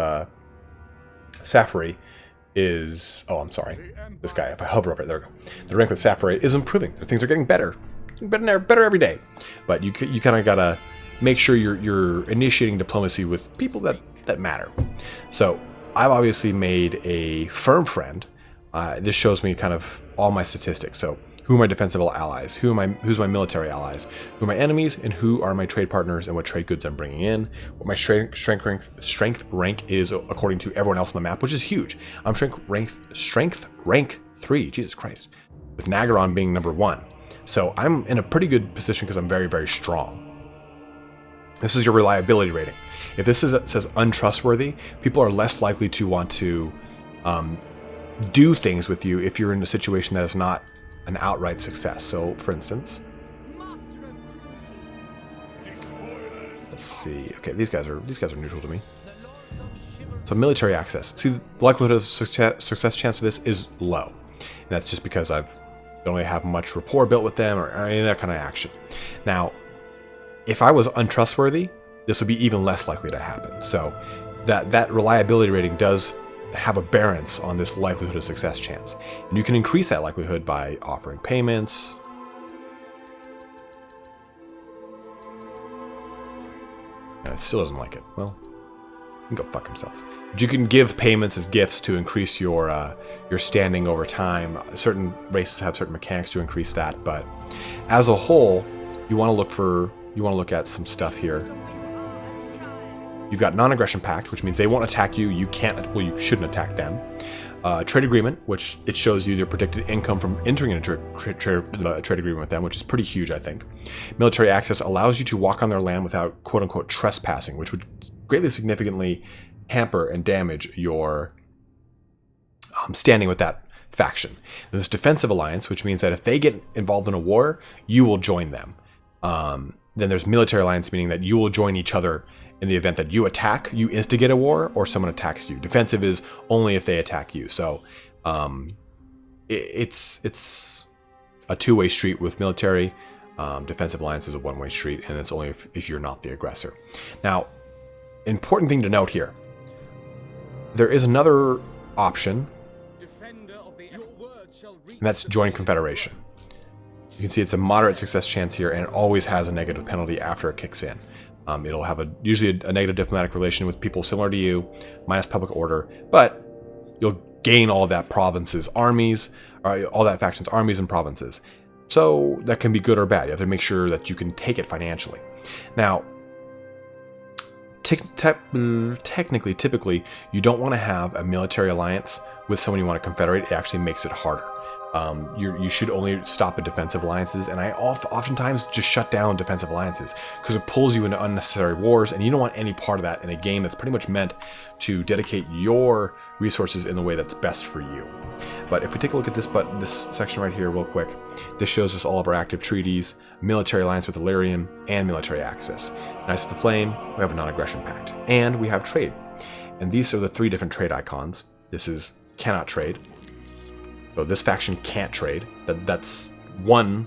Safari is. Oh, I'm sorry, this guy. If I hover over it, there we go. The rank with Safari is improving. Things are getting better every day. But you kind of gotta make sure you're initiating diplomacy with people that matter. So I've obviously made a firm friend. This shows me kind of all my statistics. So who are my defensive allies? Who's my military allies? Who are my enemies? And who are my trade partners? And what trade goods I'm bringing in? What my strength rank is according to everyone else on the map, which is huge. I'm strength rank 3. Jesus Christ, with Nagaron being number 1. So I'm in a pretty good position because I'm very, very strong. This is your reliability rating. If this says untrustworthy, people are less likely to want to do things with you if you're in a situation that is not an outright success. So, for instance, let's see. Okay, these guys are neutral to me. So, military access. See, the likelihood of success chance of this is low, and that's just because I don't really have much rapport built with them or any of that kind of action. Now, if I was untrustworthy, this would be even less likely to happen. So that reliability rating does have a bearance on this likelihood of success chance. And you can increase that likelihood by offering payments. It still doesn't like it. Well, he can go fuck himself. But you can give payments as gifts to increase your standing over time. Certain races have certain mechanics to increase that, but as a whole, you want to look at some stuff here. You've got non-aggression pact, which means they won't attack you. You shouldn't attack them. Trade agreement, which it shows you their predicted income from entering into a trade agreement with them, which is pretty huge, I think. Military access allows you to walk on their land without quote-unquote trespassing, which would greatly significantly hamper and damage your standing with that faction. And this defensive alliance, which means that if they get involved in a war, you will join them. Then there's military alliance, meaning that you will join each other in the event that you instigate a war, or someone attacks you. Defensive is only if they attack you. So it's a two-way street with military. Defensive alliance is a one-way street, and it's only if you're not the aggressor. Now, important thing to note here. There is another option, and that's join confederation. You can see it's a moderate success chance here, and it always has a negative penalty after it kicks in. It'll have usually a negative diplomatic relation with people similar to you, minus public order, but you'll gain all of that provinces, armies, or all that factions, armies, and provinces. So that can be good or bad. You have to make sure that you can take it financially. Now, technically, typically, you don't want to have a military alliance with someone you want to confederate. It actually makes it harder. You should only stop at defensive alliances, and I oftentimes just shut down defensive alliances because it pulls you into unnecessary wars, and you don't want any part of that in a game that's pretty much meant to dedicate your resources in the way that's best for you. But if we take a look at this section right here real quick, this shows us all of our active treaties, military alliance with Illyrian, and military access. Knights of the Flame, we have a non-aggression pact, and we have trade. And these are the 3 different trade icons. This is cannot trade. So this faction can't trade. That's one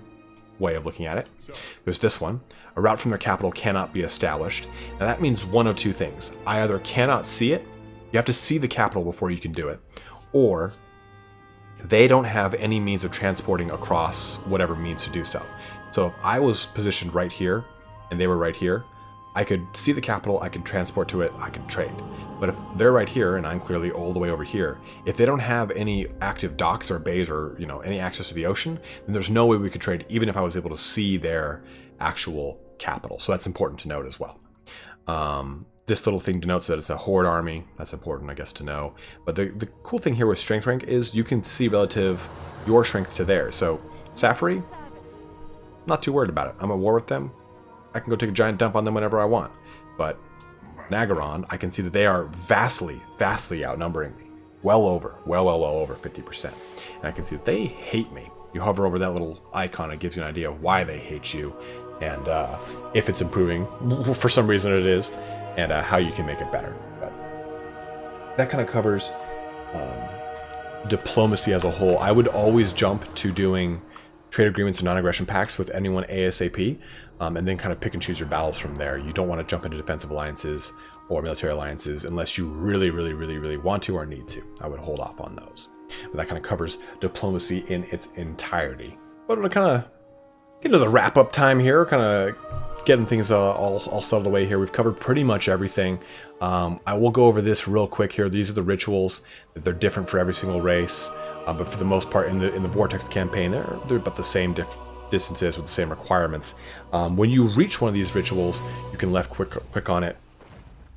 way of looking at it. There's this one. A route from their capital cannot be established. Now that means one of 2 things. I either cannot see it, you have to see the capital before you can do it, or they don't have any means of transporting across whatever means to do so. So if I was positioned right here and they were right here, I could see the capital, I could transport to it, I could trade. But if they're right here and I'm clearly all the way over here, if they don't have any active docks or bays or any access to the ocean, then there's no way we could trade even if I was able to see their actual capital. So that's important to note as well. This little thing denotes that it's a horde army. That's important, I guess, to know. But the cool thing here with strength rank is you can see relative your strength to theirs. So Safari, not too worried about it. I'm at war with them. I can go take a giant dump on them whenever I want. But Nagaron, I can see that they are vastly outnumbering me. Well over 50%. And I can see that they hate me. You hover over that little icon, it gives you an idea of why they hate you. And if it's improving, for some reason it is. And how you can make it better. But that kind of covers diplomacy as a whole. I would always jump to doing trade agreements and non-aggression pacts with anyone ASAP, and then kind of pick and choose your battles from there. You don't want to jump into defensive alliances or military alliances unless you really want to or need to. I would hold off on those. But that kind of covers diplomacy in its entirety. But to kind of get into the wrap-up time here, kind of getting things all settled away here. We've covered pretty much everything. I will go over this real quick here. These are the rituals. They're different for every single race, but for the most part in the Vortex campaign, they're about the same distances with the same requirements. When you reach one of these rituals, you can click on it.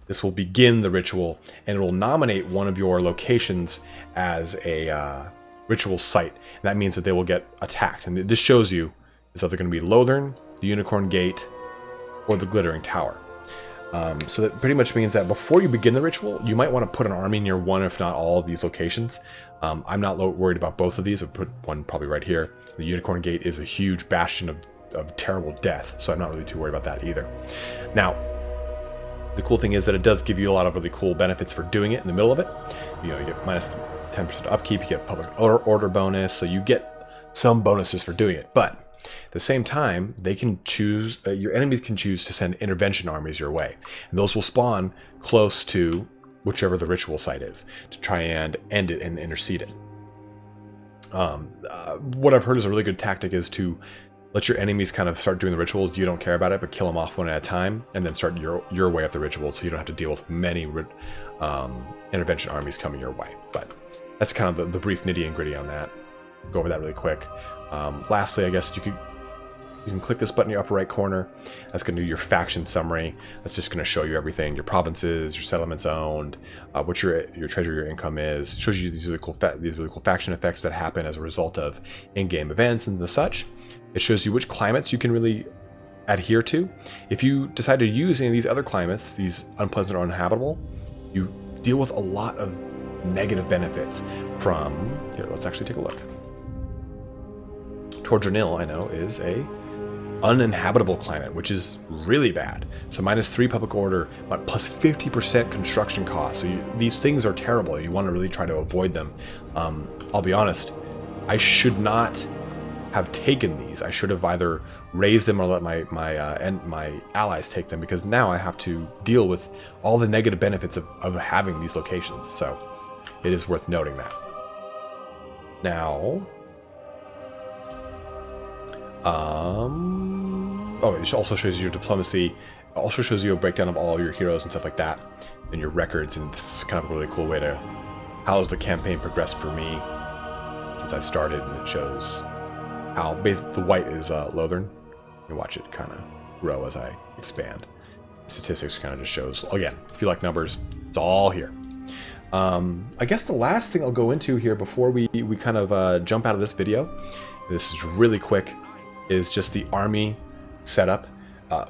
This will begin the ritual, and it will nominate one of your locations as a ritual site. And that means that they will get attacked. And this shows you is either going to be Lothern, the Unicorn Gate, or the Glittering Tower. So that pretty much means that before you begin the ritual, you might want to put an army near one, if not all, of these locations. I'm not worried about both of these. I'll put one probably right here. The Unicorn Gate is a huge bastion of terrible death, so I'm not really too worried about that either. Now, the cool thing is that it does give you a lot of really cool benefits for doing it in the middle of it. You get minus 10% upkeep, you get public order bonus, so you get some bonuses for doing it. But at the same time, they can choose, your enemies can choose to send intervention armies your way. And those will spawn close to whichever the ritual site is to try and end it and intercede it. What I've heard is a really good tactic is to let your enemies kind of start doing the rituals. You don't care about it, but kill them off one at a time and then start your way of the ritual so you don't have to deal with many intervention armies coming your way. But that's kind of the brief nitty and gritty on that. Go over that really quick. Lastly, I guess you can click this button in your upper right corner. That's going to do your faction summary. That's just going to show you everything: your provinces, your settlements owned, what your treasure, your income is. It shows you these really cool faction effects that happen as a result of in-game events and the such. It shows you which climates you can really adhere to. If you decide to use any of these other climates, these unpleasant or uninhabitable, you deal with a lot of negative benefits from here. Let's actually take a look. Tordranil, I know, is a uninhabitable climate, which is really bad. So -3 public order, but plus 50% construction costs. So these things are terrible. You want to really try to avoid them. I'll be honest, I should not have taken these. I should have either raised them or let my allies take them, because now I have to deal with all the negative benefits of having these locations. So it is worth noting that. Now, it also shows you your diplomacy. It also shows you a breakdown of all your heroes and stuff like that, and your records. And this is kind of a really cool way to how's the campaign progressed for me since I started. And it shows how basically the white is Lothern. You watch it kind of grow as I expand. Statistics kind of just shows, again, if you like numbers, it's all here. I guess the last thing I'll go into here before we kind of jump out of this video, this is really quick, is just the army setup.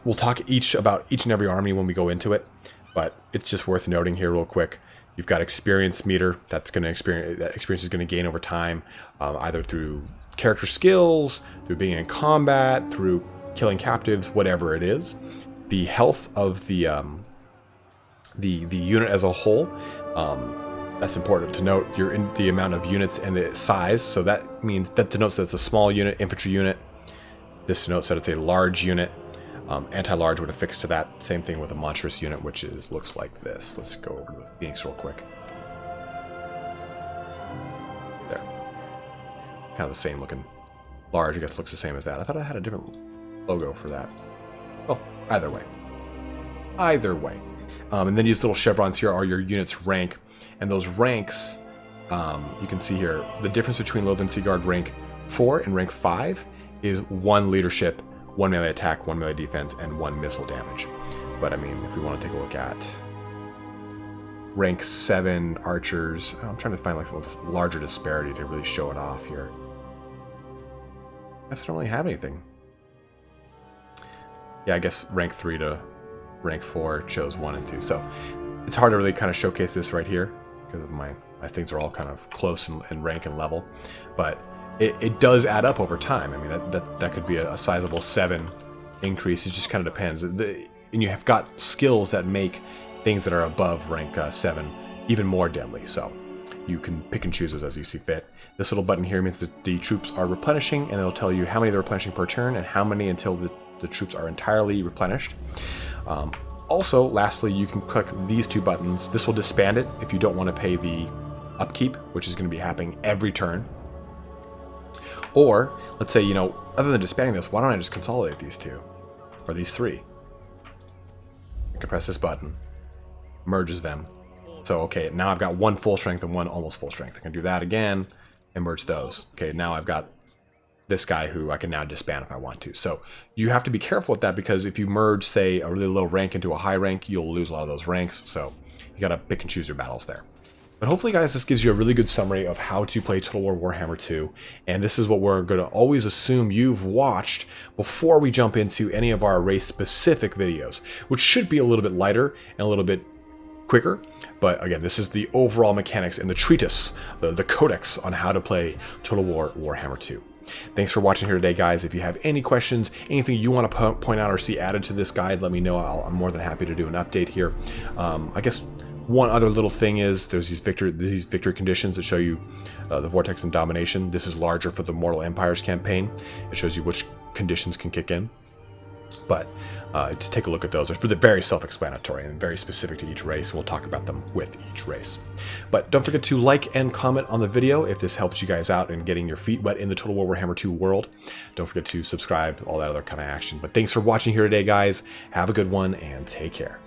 We'll talk about each and every army when we go into it, but it's just worth noting here real quick. You've got experience meter that experience is going to gain over time, either through character skills, through being in combat, through killing captives, whatever it is. The health of the unit as a whole, that's important to note. You're in the amount of units and the size, so that means that denotes that it's a small unit, infantry unit. This denotes that it's a large unit. Anti-large would affix to that. Same thing with a monstrous unit, which looks like this. Let's go over to the Phoenix real quick. There. Kind of the same looking. Large, I guess, looks the same as that. I thought I had a different logo for that. Well, either way. Either way. And then these little chevrons here are your unit's rank. And those ranks, you can see here, the difference between Lothern Seaguard rank 4 and rank 5 is 1 leadership, 1 melee attack, 1 melee defense, and 1 missile damage. But I mean, if we want to take a look at rank 7 archers, I'm trying to find like some larger disparity to really show it off here. I guess I don't really have anything. Yeah, I guess rank 3 to rank 4 shows 1 and 2. So it's hard to really kind of showcase this right here because of my things are all kind of close in rank and level. But it does add up over time. I mean, that could be a sizable 7 increase. It just kind of depends. And you have got skills that make things that are above rank 7 even more deadly. So you can pick and choose those as you see fit. This little button here means that the troops are replenishing, and it'll tell you how many they're replenishing per turn and how many until the troops are entirely replenished. Also, lastly, you can click these 2 buttons. This will disband it if you don't want to pay the upkeep, which is going to be happening every turn. Or, let's say, other than disbanding this, why don't I just consolidate these 2? Or these 3? I can press this button. Merges them. So, okay, now I've got 1 full strength and 1 almost full strength. I can do that again and merge those. Okay, now I've got this guy who I can now disband if I want to. So you have to be careful with that, because if you merge, say, a really low rank into a high rank, you'll lose a lot of those ranks. So you got to pick and choose your battles there. But hopefully, guys, this gives you a really good summary of how to play Total War Warhammer 2. And this is what we're going to always assume you've watched before we jump into any of our race-specific videos, which should be a little bit lighter and a little bit quicker. But again, this is the overall mechanics and the treatise, the codex on how to play Total War Warhammer 2. Thanks for watching here today, guys. If you have any questions, anything you want to point out or see added to this guide, let me know. I'm more than happy to do an update here. I guess one other little thing is there's these victory conditions that show you the Vortex and Domination. This is larger for the Mortal Empires campaign. It shows you which conditions can kick in. But just take a look at those. They're very self-explanatory and very specific to each race. We'll talk about them with each race. But don't forget to like and comment on the video if this helps you guys out in getting your feet wet in the Total War Warhammer 2 world. Don't forget to subscribe, all that other kind of action. But thanks for watching here today, guys. Have a good one and take care.